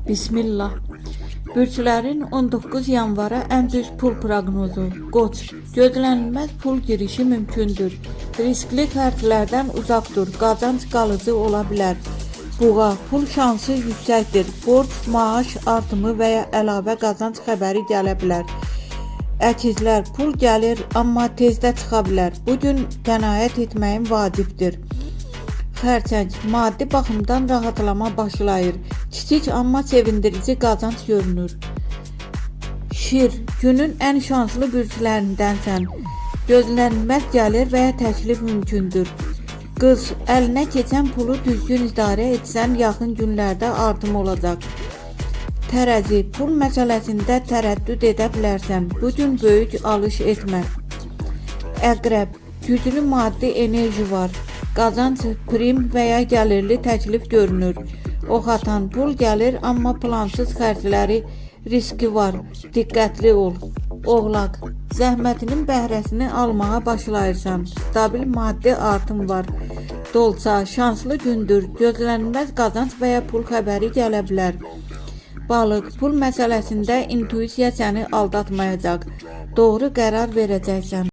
Bismillah. Bürclərin 19 yanvara ən düz pul proqnozu. Qoç. Gözlənilməz pul girişi mümkündür. Riskli xərclərdən uzaq dur. Qazanc qalıcı ola bilər. Buğa. Pul şansı yüksəkdir. Borc, maaş artımı və ya əlavə qazanc xəbəri gələ bilər. Əkizlər. Pul gəlir, amma tezdə çıxa bilər. Bugün qənaət etməyin vacibdir. Xərçəng. Maddi baxımdan rahatlama başlayır. Kiçik amma sevindirici qazanc görünür. Şir. Günün ən şanslı bürclərindənsən. Gözlənilməz gəlir və ya təklif mümkündür. Qız. Əlinə keçən pulu düzgün idarə etsən yaxın günlərdə artım olacaq. Tərəzi. Pul məsələsində tərəddüd edə bilərsən. Bugün böyük alış etmə. Əqrəb. Güclü maddi enerji var. Qazanc, prim və ya gəlirli təklif görünür. Ox atan. Pul gəlir, amma plansız xərcləri riski var. Diqqətli ol. Oğlaq. Zəhmətinin bəhrəsini almağa başlayırsan. Stabil maddi artım var. Dolça. Şanslı gündür. Gözlənilməz qazanc və ya pul xəbəri gələ bilər. Balıq. Pul məsələsində intuisiya səni aldatmayacaq. Doğru qərar verəcəksən.